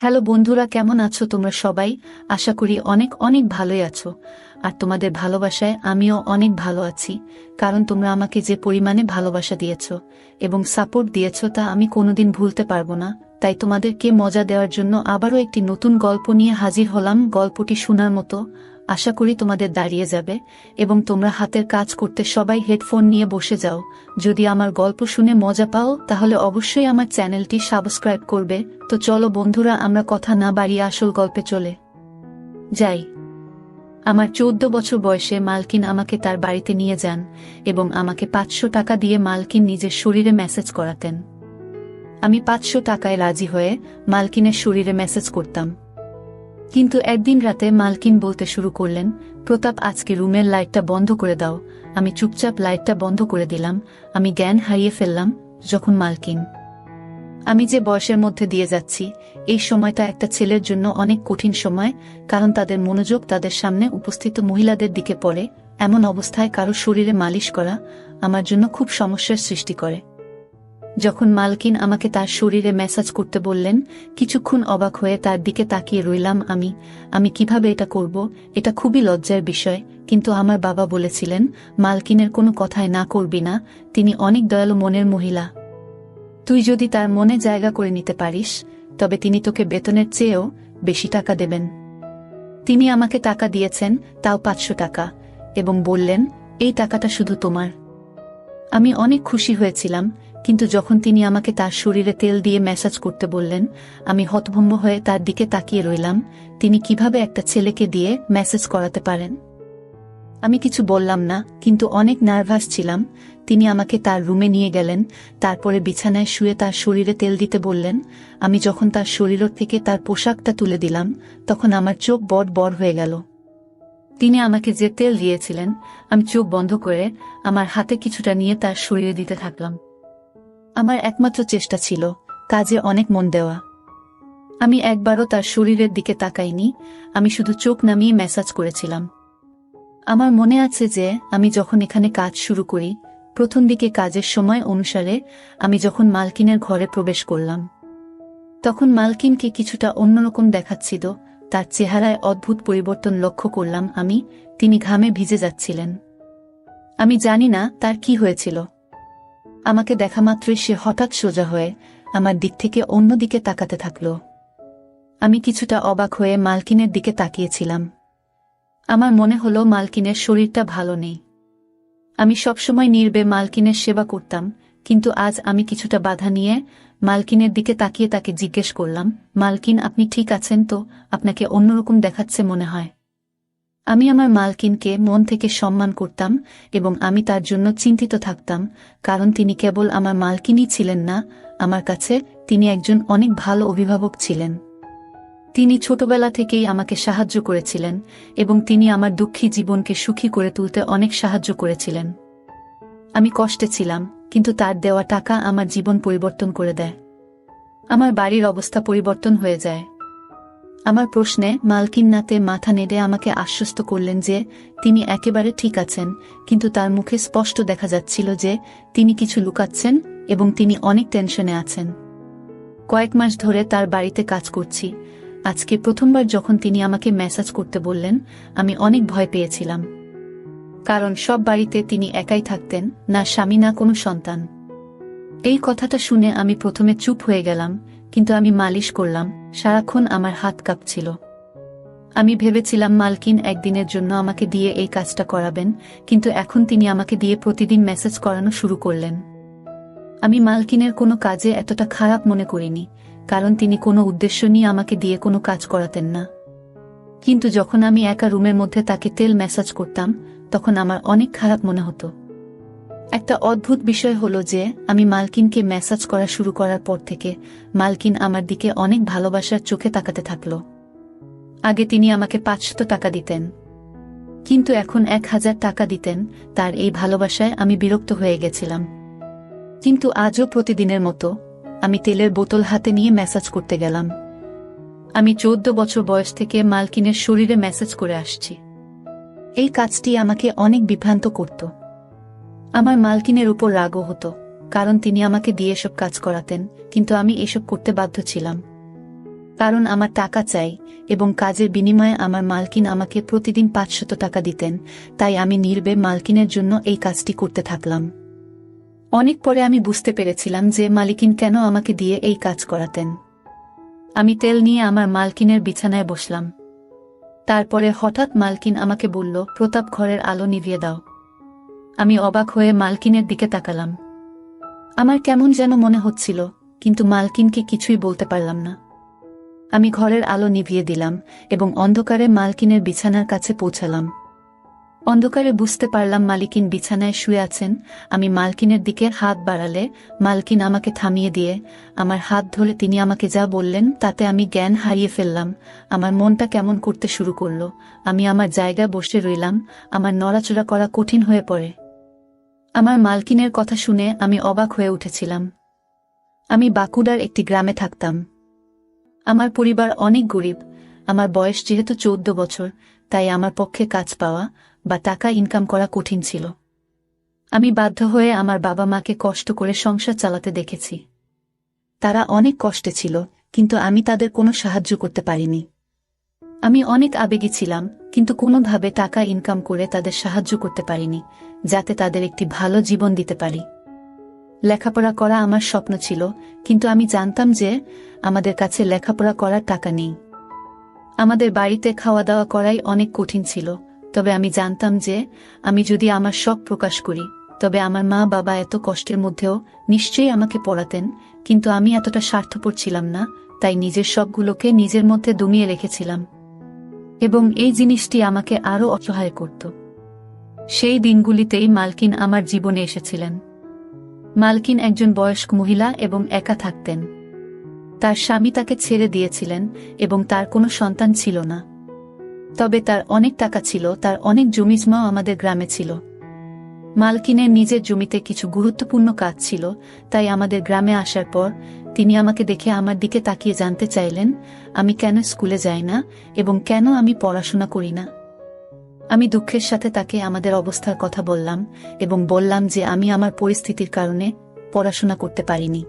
Hello বন্ধুরা, কেমন আছো তোমরা সবাই? আশা করি অনেক অনেক ভালোই আছো। আর তোমাদের ভালোবাসায় আমিও অনেক ভালো আছি, কারণ তোমরা আমাকে যে পরিমাণে ভালোবাসা দিয়েছো এবং সাপোর্ট দিয়েছো তা আমি কোনোদিন ভুলতে পারবো না। তাই তোমাদেরকে মজা দেওয়ার জন্য আবারও একটি নতুন গল্প নিয়ে হাজির হলাম। গল্পটি শোনার মতো, আশা করি তোমাদের দাঁড়িয়ে যাবে এবং তোমরা হাতের কাজ করতে সবাই হেডফোন নিয়ে বসে যাও। যদি আমার গল্প শুনে মজা পাও তাহলে অবশ্যই আমার চ্যানেলটি সাবস্ক্রাইব করবে। তো চলো বন্ধুরা, আমরা কথা না বাড়িয়ে আসল গল্পে চলে যাই। আমার 14 বছর বয়সে মালকিন আমাকে তার বাড়িতে নিয়ে যান এবং আমাকে 500 টাকা দিয়ে মালকিন নিজের শরীরে ম্যাসেজ করাতেন। আমি 500 টাকায় রাজি হয়ে মালকিনের শরীরে ম্যাসেজ করতাম। কিন্তু একদিন রাতে মালকিন বলতে শুরু করলেন, প্রতাপ, আজকে রুমের লাইটটা বন্ধ করে দাও। আমি চুপচাপ লাইটটা বন্ধ করে দিলাম। আমি জ্ঞান হারিয়ে ফেললাম যখন মালকিন, আমি যে বয়সের মধ্যে দিয়ে যাচ্ছি, এই সময়টা একটা ছেলের জন্য অনেক কঠিন সময়, কারণ তাদের মনোযোগ তাদের সামনে উপস্থিত মহিলাদের দিকে পড়ে। এমন অবস্থায় কারো শরীরে মালিশ করা আমার জন্য খুব সমস্যার সৃষ্টি করে। যখন মালকিন আমাকে তার শরীরে ম্যাসাজ করতে বললেন, কিছুক্ষণ অবাক হয়ে তার দিকে তাকিয়ে রইলাম। আমি কিভাবে এটা করব? এটা খুবই লজ্জার বিষয়। কিন্তু আমার বাবা বলেছিলেন, মালকিনের কোনো কথায় না করবি না, তিনি অনেক দয়ালু মনের মহিলা। তুই যদি তার মনে জায়গা করে নিতে পারিস তবে তিনি তোকে বেতনের চেয়েও বেশি টাকা দেবেন। তিনি আমাকে টাকা দিয়েছেন, তাও 500 টাকা, এবং বললেন, এই টাকাটা শুধু তোমার। আমি অনেক খুশি হয়েছিলাম, কিন্তু যখন তিনি আমাকে তার শরীরে তেল দিয়ে ম্যাসাজ করতে বললেন, আমি হতভম্ব হয়ে তার দিকে তাকিয়ে রইলাম। তিনি কিভাবে একটা ছেলেকে দিয়ে ম্যাসাজ করাতে পারেন? আমি কিছু বললাম না, কিন্তু অনেক নার্ভাস ছিলাম। তিনি আমাকে তার রুমে নিয়ে গেলেন, তারপরে বিছানায় শুয়ে তার শরীরে তেল দিতে বললেন। আমি যখন তার শরীর থেকে তার পোশাকটা তুলে দিলাম, তখন আমার চোখ বড় বড় হয়ে গেল। তিনি আমাকে যে তেল দিয়েছিলেন, আমি চোখ বন্ধ করে আমার হাতে কিছুটা নিয়ে তার শরীরে দিতে থাকলাম। আমার একমাত্র চেষ্টা ছিল কাজে অনেক মন দেওয়া। আমি একবারও তার শরীরের দিকে তাকাইনি, আমি শুধু চোখ নামিয়ে ম্যাসাজ করেছিলাম। আমার মনে আছে যে আমি যখন এখানে কাজ শুরু করি, প্রথম দিকে কাজের সময় অনুসারে আমি যখন মালকিনের ঘরে প্রবেশ করলাম, তখন মালকিনকে কিছুটা অন্যরকম দেখাচ্ছিল। তার চেহারায় অদ্ভুত পরিবর্তন লক্ষ্য করলাম আমি। তিনি ঘামে ভিজে যাচ্ছিলেন। আমি জানি না তার কি হয়েছিল। আমাকে দেখা মাত্রই সে হঠাৎ সোজা হয়ে আমার দিক থেকে অন্য দিকে তাকাতে থাকল। আমি কিছুটা অবাক হয়ে মালকিনের দিকে তাকিয়েছিলাম। আমার মনে হলো মালকিনের শরীরটা ভালো নেই। আমি সবসময় নীরবে মালকিনের সেবা করতাম, কিন্তু আজ আমি কিছুটা বাধা নিয়ে মালকিনের দিকে তাকিয়ে তাকে জিজ্ঞেস করলাম, মালকিন, আপনি ঠিক আছেন তো? আপনাকে অন্যরকম দেখাচ্ছে মনে হয়। আমি আমার মালকিনকে মন থেকে সম্মান করতাম এবং আমি তার জন্য চিন্তিত থাকতাম, কারণ তিনি কেবল আমার মালকিনই ছিলেন না, আমার কাছে তিনি একজন অনেক ভালো অভিভাবক ছিলেন। তিনি ছোটবেলা থেকেই আমাকে সাহায্য করেছিলেন এবং তিনি আমার দুঃখী জীবনকে সুখী করে তুলতে অনেক সাহায্য করেছিলেন। আমি কষ্টে ছিলাম, কিন্তু তার দেওয়া টাকা আমার জীবন পরিবর্তন করে দেয়। আমার বাড়ির অবস্থা পরিবর্তন হয়ে যায়। আমার প্রশ্নে মালকিন নাতে মাথা নেড়ে আমাকে আশ্বস্ত করলেন যে তিনি একেবারে ঠিক আছেন, কিন্তু তার মুখে স্পষ্ট দেখা যাচ্ছিল যে তিনি কিছু লুকাচ্ছেন এবং তিনি অনেক টেনশনে আছেন। কয়েক মাস ধরে তার বাড়িতে কাজ করছি। আজকে প্রথমবার যখন তিনি আমাকে ম্যাসাজ করতে বললেন, আমি অনেক ভয় পেয়েছিলাম, কারণ সব বাড়িতে তিনি একাই থাকতেন, না স্বামী না কোনো সন্তান। এই কথাটা শুনে আমি প্রথমে চুপ হয়ে গেলাম, কিন্তু আমি মালিশ করলাম, সারাক্ষণ আমার হাত কাঁপছিল। আমি ভেবেছিলাম মালকিন একদিনের জন্য আমাকে দিয়ে এই কাজটা করাবেন, কিন্তু এখন তিনি আমাকে দিয়ে প্রতিদিন ম্যাসাজ করানো শুরু করলেন। আমি মালকিনের কোনো কাজে এতটা খারাপ মনে করিনি, কারণ তিনি কোনো উদ্দেশ্য নিয়ে আমাকে দিয়ে কোনো কাজ করাতেন না। কিন্তু যখন আমি একা রুমের মধ্যে তাকে তেল ম্যাসাজ করতাম, তখন আমার অনেক খারাপ মনে হতো। একটা অদ্ভুত বিষয় হলো যে আমি মালকিনকে ম্যাসাজ করা শুরু করার পর থেকে মালকিন আমার দিকে অনেক ভালোবাসার চোখে তাকাতে থাকল। আগে তিনি আমাকে 500 টাকা দিতেন, কিন্তু এখন 1000 টাকা দিতেন। তার এই ভালোবাসায় আমি বিরক্ত হয়ে গেছিলাম। কিন্তু আজও প্রতিদিনের মতো আমি তেলের বোতল হাতে নিয়ে ম্যাসাজ করতে গেলাম। আমি 14 বছর বয়স থেকে মালকিনের শরীরে ম্যাসাজ করে আসছি। এই কাজটি আমাকে অনেক বিভ্রান্ত করত। আমার মালকিনের উপর রাগও হতো, কারণ তিনি আমাকে দিয়ে এসব কাজ করাতেন, কিন্তু আমি এসব করতে বাধ্য ছিলাম। কারণ আমার টাকা চাই এবং কাজের বিনিময়ে আমার মালকিন আমাকে প্রতিদিন 500 টাকা দিতেন, তাই আমি নির্বে মালকিনের জন্য এই কাজটি করতে থাকলাম। অনেক পরে আমি বুঝতে পেরেছিলাম যে মালিকিন কেন আমাকে দিয়ে এই কাজ করাতেন। আমি তেল নিয়ে আমার মালকিনের বিছানায় বসলাম। তারপরে হঠাৎ মালকিন আমাকে বলল, প্রতাপ, ঘরের আলো নিভিয়ে দাও। আমি অবাক হয়ে মালকিনের দিকে তাকালাম। আমার কেমন যেন মনে হচ্ছিল, কিন্তু মালকিনকে কিছুই বলতে পারলাম না। আমি ঘরের আলো নিভিয়ে দিলাম এবং অন্ধকারে মালকিনের বিছানার কাছে পৌঁছালাম। অন্ধকারে বুঝতে পারলাম মালকিন বিছানায় শুয়ে আছেন। আমি মালকিনের দিকে হাত বাড়ালে মালকিন আমাকে থামিয়ে দিয়ে আমার হাত ধরে তিনি আমাকে যা বললেন তাতে আমি জ্ঞান হারিয়ে ফেললাম। আমার মনটা কেমন করতে শুরু করল। আমি আমার জায়গায় বসে রইলাম। আমার নড়াচড়া করা কঠিন হয়ে পড়ে। আমার মালকিনের কথা শুনে আমি অবাক হয়ে উঠেছিলাম। আমি বাঁকুড়ার একটি গ্রামে থাকতাম। আমার পরিবার অনেক গরিব। আমার বয়স যেহেতু 14 বছর, তাই আমার পক্ষে কাজ পাওয়া বা টাকা ইনকাম করা কঠিন ছিল। আমি বাধ্য হয়ে আমার বাবা মাকে কষ্ট করে সংসার চালাতে দেখেছি। তারা অনেক কষ্টে ছিল, কিন্তু আমি তাদের কোনো সাহায্য করতে পারিনি। আমি অনেক আবেগী ছিলাম, কিন্তু কোনোভাবে টাকা ইনকাম করে তাদের সাহায্য করতে পারিনি, যাতে তাদের একটি ভালো জীবন দিতে পারি। লেখাপড়া করা আমার স্বপ্ন ছিল, কিন্তু আমি জানতাম যে আমাদের কাছে লেখাপড়া করার টাকা নেই। আমাদের বাড়িতে খাওয়া দাওয়া করাই অনেক কঠিন ছিল। তবে আমি জানতাম যে আমি যদি আমার শখ প্রকাশ করি, তবে আমার মা বাবা এত কষ্টের মধ্যেও নিশ্চয়ই আমাকে পড়াতেন। কিন্তু আমি এতটা স্বার্থপর ছিলাম না, তাই নিজের শখগুলোকে নিজের মধ্যে দমিয়ে রেখেছিলাম, এবং এই জিনিসটি আমাকে আরও অসহায় করত। সেই দিনগুলিতেই মালকিন আমার জীবনে এসেছিলেন। মালকিন একজন বয়স্ক মহিলা এবং একা থাকতেন। তার স্বামী তাকে ছেড়ে দিয়েছিলেন এবং তার কোনো সন্তান ছিল না। তবে তার অনেক টাকা ছিল, তার অনেক জমিজমাও আমাদের গ্রামে ছিল। মালকিনের নিজের জমিতে কিছু গুরুত্বপূর্ণ কাজ ছিল, তাই আমাদের গ্রামে আসার পর তিনি আমাকে দেখে আমার দিকে তাকিয়ে জানতে চাইলেন আমি কেন স্কুলে যাই না এবং কেন আমি পড়াশোনা করি না। আমি দুঃখের সাথে তাকে আমাদের অবস্থার কথা বললাম এবং বললাম যে আমি আমার পরিস্থিতির কারণে পড়াশোনা করতে পারিনি।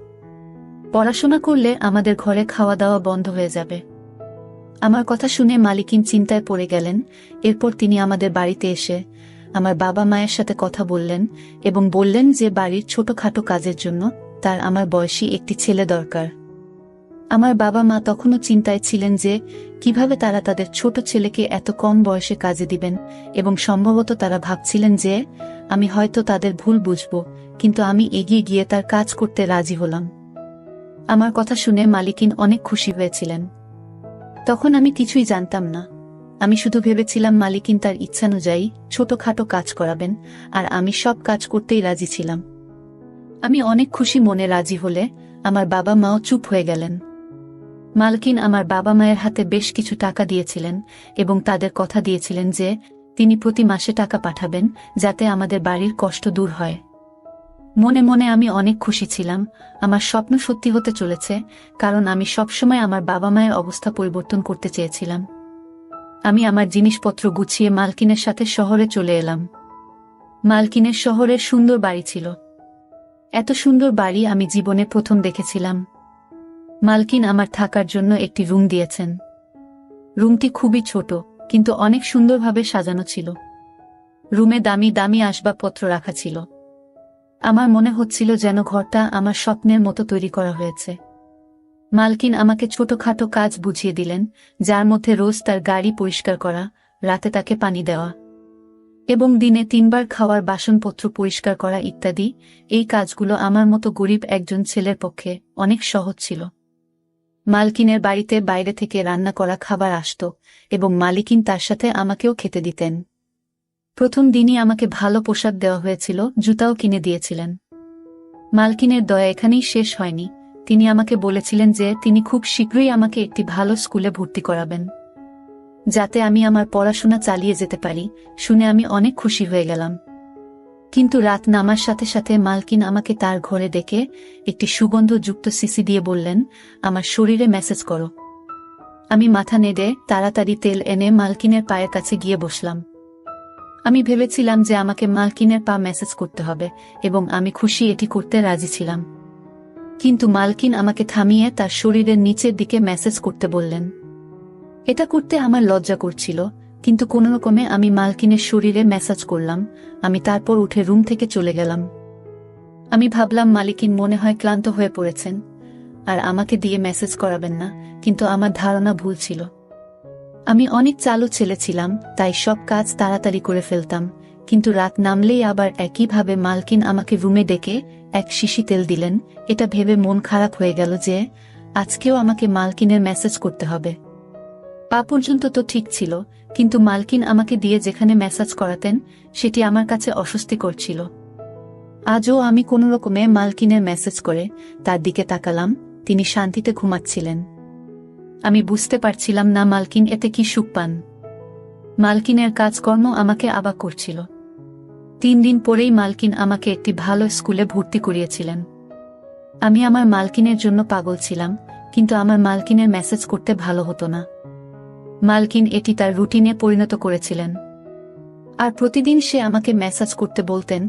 পড়াশোনা করলে আমাদের ঘরে খাওয়া দাওয়া বন্ধ হয়ে যাবে। আমার কথা শুনে মালিকিন চিন্তায় পড়ে গেলেন। এরপর তিনি আমাদের বাড়িতে এসে আমার বাবা মায়ের সাথে কথা বললেন এবং বললেন যে বাড়ির ছোটখাটো কাজের জন্য তার আমার বয়সী একটি ছেলে দরকার। আমার বাবা মা তখনও চিন্তায় ছিলেন যে কিভাবে তারা তাদের ছোট ছেলেকে এত কম বয়সে কাজে দিবেন, এবং সম্ভবত তারা ভাবছিলেন যে আমি হয়তো তাদের ভুল বুঝব, কিন্তু আমি এগিয়ে গিয়ে তার কাজ করতে রাজি হলাম। আমার কথা শুনে মালিকিন অনেক খুশি হয়েছিলেন। তখন আমি কিছুই জানতাম না। আমি শুধু ভেবেছিলাম মালিকিন তার ইচ্ছানুযায়ী ছোটখাটো কাজ করাবেন, আর আমি সব কাজ করতেই রাজি ছিলাম। আমি অনেক খুশি মনে রাজি হলে আমার বাবা মাও চুপ হয়ে গেলেন। মালকিন আমার বাবা মায়ের হাতে বেশ কিছু টাকা দিয়েছিলেন এবং তাদের কথা দিয়েছিলেন যে তিনি প্রতি মাসে টাকা পাঠাবেন, যাতে আমাদের বাড়ির কষ্ট দূর হয়। মনে মনে আমি অনেক খুশি ছিলাম। আমার স্বপ্ন সত্যি হতে চলেছে, কারণ আমি সবসময় আমার বাবা মায়ের অবস্থা পরিবর্তন করতে চেয়েছিলাম। আমি আমার জিনিসপত্র গুছিয়ে মালকিনের সাথে শহরে চলে এলাম। মালকিনের শহরের সুন্দর বাড়ি ছিল। এত সুন্দর বাড়ি আমি জীবনে প্রথম দেখেছিলাম। মালকিন আমার থাকার জন্য একটি রুম দিয়েছেন। রুমটি খুবই ছোট, কিন্তু অনেক সুন্দরভাবে সাজানো ছিল। রুমে দামি দামি আসবাবপত্র রাখা ছিল। আমার মনে হচ্ছিল যেন ঘরটা আমার স্বপ্নের মতো তৈরি করা হয়েছে। মালকিন আমাকে ছোটখাটো কাজ বুঝিয়ে দিলেন, যার মধ্যে রোজ তার গাড়ি পরিষ্কার করা, রাতে তাকে পানি দেওয়া এবং দিনে 3 বার খাওয়ার বাসনপত্র পরিষ্কার করা ইত্যাদি। এই কাজগুলো আমার মতো গরিব একজন ছেলের পক্ষে অনেক সহজ ছিল। মালকিনের বাড়িতে বাইরে থেকে রান্না করা খাবার আসত এবং মালিকিন তার সাথে আমাকেও খেতে দিতেন। প্রথম দিনই আমাকে ভালো পোশাক দেওয়া হয়েছিল, জুতাও কিনে দিয়েছিলেন। মালকিনের দয়া এখানেই শেষ হয়নি। তিনি আমাকে বলেছিলেন যে তিনি খুব শীঘ্রই আমাকে একটি ভালো স্কুলে ভর্তি করাবেন, যাতে আমি আমার পড়াশোনা চালিয়ে যেতে পারি। শুনে আমি অনেক খুশি হয়ে গেলাম। কিন্তু রাত নামার সাথে সাথে মালকিন আমাকে তার ঘরে ডেকে একটি সুগন্ধযুক্ত সিসি দিয়ে বললেন, আমার শরীরে মেসেজ করো। আমি মাথা নেড়ে তাড়াতাড়ি তেল এনে মালকিনের পায়ের কাছে গিয়ে বসলাম। আমি ভেবেছিলাম যে আমাকে মালকিনের পা মেসেজ করতে হবে, এবং আমি খুশি এটি করতে রাজি ছিলাম। কিন্তু মালকিন আমাকে থামিয়ে তার শরীরের নিচের দিকে মেসেজ করতে বললেন। এটা করতে আমার লজ্জা করছিল, কিন্তু কোনোরকমে আমি মালকিনের শরীরে মেসেজ করলাম। আমি তারপর উঠে রুম থেকে চলে গেলাম। আমি ভাবলাম মালিকিন মনে হয় ক্লান্ত হয়ে পড়েছেন আর আমাকে দিয়ে মেসেজ করাবেন না, কিন্তু আমার ধারণা ভুল ছিল। আমি অনেক চালু ছেলে ছিলাম, তাই সব কাজ তাড়াতাড়ি করে ফেলতাম, কিন্তু রাত নামলেই আবার একইভাবে মালকিন আমাকে রুমে ডেকে এক শিশি তেল দিলেন। এটা ভেবে মন খারাপ হয়ে গেল যে আজকেও আমাকে মালকিনের মেসেজ করতে হবে। পা পর্যন্ত তো ঠিক ছিল, কিন্তু মালকিন আমাকে দিয়ে যেখানে মেসেজ করাতেন সেটি আমার কাছে অস্বস্তিকর ছিল। আজও আমি কোনোরকমে মালকিনের মেসেজ করে তার দিকে তাকালাম। তিনি শান্তিতে ঘুমাচ্ছিলেন। আমি বুঝতে পারছিলাম না মালকিন এতে কি সুখ পান। মালকিনের কাজকর্ম আমাকে অবাক করছিল। 3 দিন পরেই মালকিন আমাকে একটি ভালো স্কুলে ভর্তি করিয়েছিলেন। আমি আমার মালকিনের জন্য পাগল ছিলাম, কিন্তু আমার মালকিনের মেসেজ করতে ভালো হতো না। মালকিন এটি তার রুটিনে পরিণত করেছিলেন, আর প্রতিদিন সে আমাকে মেসেজ করতে বলতেন।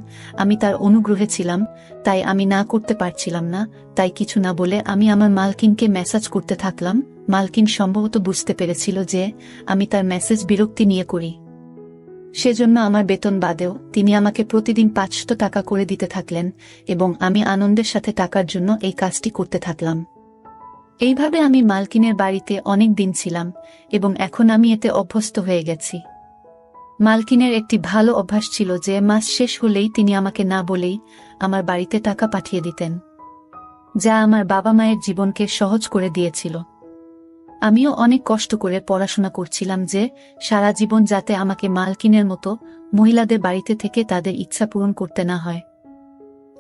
আমি তার অনুগ্রহে ছিলাম, তাই আমি না করতে পারছিলাম না। তাই কিছু না বলে আমি আমার মালকিনকে মেসেজ করতে থাকলাম। মালকিন সম্ভবত বুঝতে পেরেছিল যে আমি তার মেসেজ বিরক্তি নিয়ে করি, সেজন্য আমার বেতন বাদেও তিনি আমাকে প্রতিদিন 500 টাকা করে দিতে থাকলেন, এবং আমি আনন্দের সাথে টাকার জন্য এই কাজটি করতে থাকলাম। এইভাবে আমি মালকিনের বাড়িতে অনেক দিন ছিলাম, এবং এখন আমি এতে অভ্যস্ত হয়ে গেছি। মালকিনের একটি ভালো অভ্যাস ছিল যে মাস শেষ হলেই তিনি আমাকে না বলেই আমার বাড়িতে টাকা পাঠিয়ে দিতেন, যা আমার বাবা মায়ের জীবনকে সহজ করে দিয়েছিল। আমিও অনেক কষ্ট করে পড়াশোনা করছিলাম যে সারা জীবন যাতে আমাকে মালকিনের মতো মহিলাদের বাড়িতে থেকে তাদের ইচ্ছা পূরণ করতে না হয়।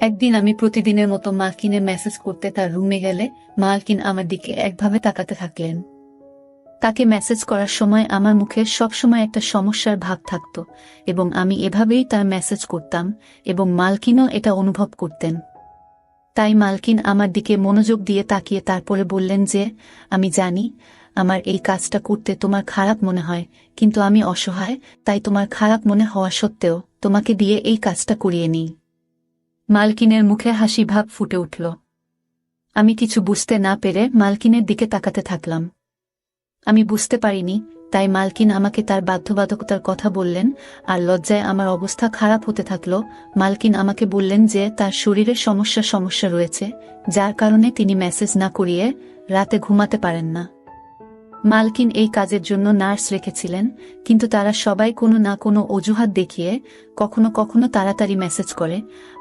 একদিন আমি প্রতিদিনের মতো মালকিনের মেসেজ করতে তার রুমে গেলে মালকিন আমার দিকে একভাবে তাকাতে থাকলেন। তাকে মেসেজ করার সময় আমার মুখে সবসময় একটা সমস্যার ভাব থাকত, এবং আমি এভাবেই তার মেসেজ করতাম, এবং মালকিনও এটা অনুভব করতেন। তাই মালকিন আমার দিকে মনোযোগ দিয়ে তাকিয়ে তারপরে বললেন যে আমি জানি আমার এই কাজটা করতে তোমার খারাপ মনে হয়, কিন্তু আমি অসহায়, তাই তোমার খারাপ মনে হওয়া সত্ত্বেও তোমাকে দিয়ে এই কাজটা করিয়ে নিই। মালকিনের মুখে হাসি ভাব ফুটে উঠল। আমি কিছু বুঝতে না পেরে মালকিনের দিকে তাকাতে থাকলাম। আমি বুঝতে পারিনি, তাই মালকিন আমাকে তার বাধ্যবাধকতার কথা বললেন, আর লজ্জায় আমার অবস্থা খারাপ হতে থাকল। মালকিন আমাকে বললেন যে তার শরীরে সমস্যা রয়েছে, যার কারণে তিনি মেসেজ না করিয়ে রাতে ঘুমাতে পারেন না। মালকিন এই কাজের জন্য নার্স রেখেছিলেন, কিন্তু তারা সবাই কোনো না কোনো অজুহাত দেখিয়ে কখনো কখনো তাড়াতাড়ি মেসেজ করে,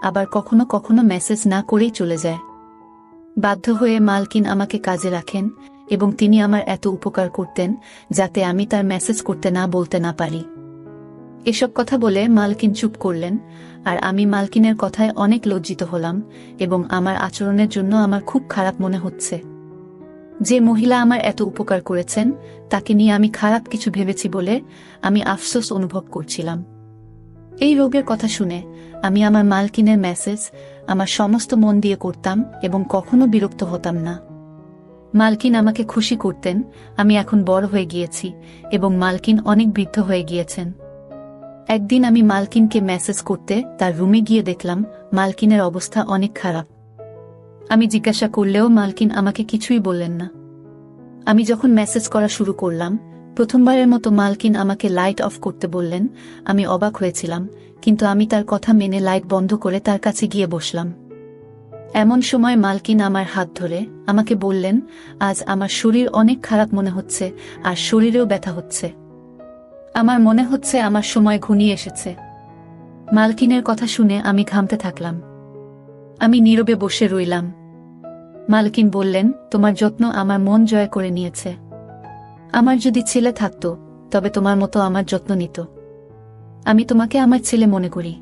আবার কখনো কখনো মেসেজ না করেই চলে যায়। বাধ্য হয়ে মালকিন আমাকে কাজে রাখেন, এবং তিনি আমার এত উপকার করতেন যাতে আমি তার মেসেজ করতে না বলতে না পারি। এসব কথা বলে মালকিন চুপ করলেন, আর আমি মালকিনের কথায় অনেক লজ্জিত হলাম, এবং আমার আচরণের জন্য আমার খুব খারাপ মনে হচ্ছে। যে মহিলা আমার এত উপকার করেছেন তাকে নিয়ে আমি খারাপ কিছু ভেবেছি বলে আমি আফসোস অনুভব করছিলাম। এই রোগের কথা শুনে আমি আমার মালকিনের মেসেজ আমার সমস্ত মন দিয়ে করতাম, এবং কখনো বিরক্ত হতাম না। মালকিন আমাকে খুশি করতেন। আমি এখন বড় হয়ে গিয়েছি, এবং মালকিন অনেক বৃদ্ধ হয়ে গিয়েছেন। একদিন আমি মালকিনকে মেসেজ করতে তার রুমে গিয়ে দেখলাম মালকিনের অবস্থা অনেক খারাপ। আমি জিজ্ঞাসা করলেও মালকিন আমাকে কিছুই বললেন না। আমি যখন মেসেজ করা শুরু করলাম, প্রথমবারের মতো মালকিন আমাকে লাইট অফ করতে বললেন। আমি অবাক হয়েছিলাম, কিন্তু আমি তার কথা মেনে লাইট বন্ধ করে তার কাছে গিয়ে বসলাম। এমন সময় মালকিন আমার হাত ধরে আমাকে বললেন, আজ আমার শরীর অনেক খারাপ মনে হচ্ছে, আর শরীরেও ব্যথা হচ্ছে। আমার মনে হচ্ছে আমার সময় ঘনিয়ে এসেছে। মালকিনের কথা শুনে আমি ঘামতে থাকলাম। আমি নীরবে বসে রইলাম। মালকিন বললেন, তোমার যত্ন আমার মন জয় করে নিয়েছে। আমার যদি ছেলে থাকতো তবে তোমার মতো আমার যত্ন নিত। আমি তোমাকে আমার ছেলে মনে করি।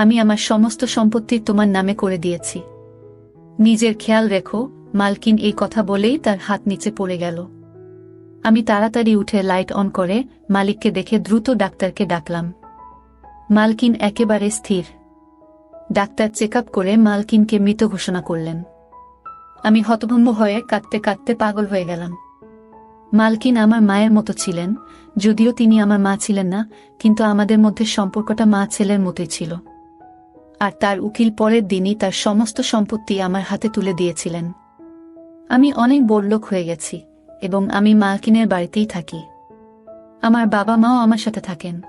আমি আমার সমস্ত সম্পত্তি তোমার নামে করে দিয়েছি। নিজের খেয়াল রেখো। মালকিন এই কথা বলেই তার হাত নিচে পড়ে গেল। আমি তাড়াতাড়ি উঠে লাইট অন করে মালিককে দেখে দ্রুত ডাক্তারকে ডাকলাম। মালকিন একেবারে স্থির। ডাক্তার চেক আপ করে মালকিনকে মৃত ঘোষণা করলেন। আমি হতভম্ব হয়ে কাঁদতে কাঁদতে পাগল হয়ে গেলাম। মালকিন আমার মায়ের মতো ছিলেন, যদিও তিনি আমার মা ছিলেন না, কিন্তু আমাদের মধ্যে সম্পর্কটা মা ছেলের মতোই ছিল। আর তার উকিল পরের দিনই তার সমস্ত সম্পত্তি আমার হাতে তুলে দিয়েছিলেন। আমি অনেক বড়লোক হয়ে গেছি এবং আমি মালকিনের বাড়িতেই থাকি। আমার বাবা মাও আমার সাথে থাকেন।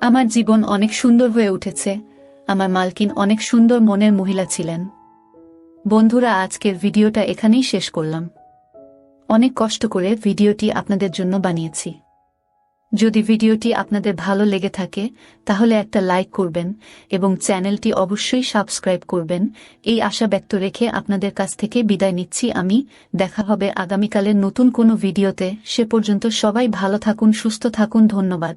আমার জীবন অনেক সুন্দর হয়ে উঠেছে। আমার মালকিন অনেক সুন্দর মনের মহিলা ছিলেন। বন্ধুরা, আজকের ভিডিওটা এখানেই শেষ করলাম। অনেক কষ্ট করে ভিডিওটি আপনাদের জন্য বানিয়েছি। যদি ভিডিওটি আপনাদের ভালো লেগে থাকে তাহলে একটা লাইক করবেন এবং চ্যানেলটি অবশ্যই সাবস্ক্রাইব করবেন। এই আশা ব্যক্ত রেখে আপনাদের কাছ থেকে বিদায় নিচ্ছি আমি। দেখা হবে আগামীকালের নতুন কোনো ভিডিওতে। সে পর্যন্ত সবাই ভালো থাকুন, সুস্থ থাকুন। ধন্যবাদ।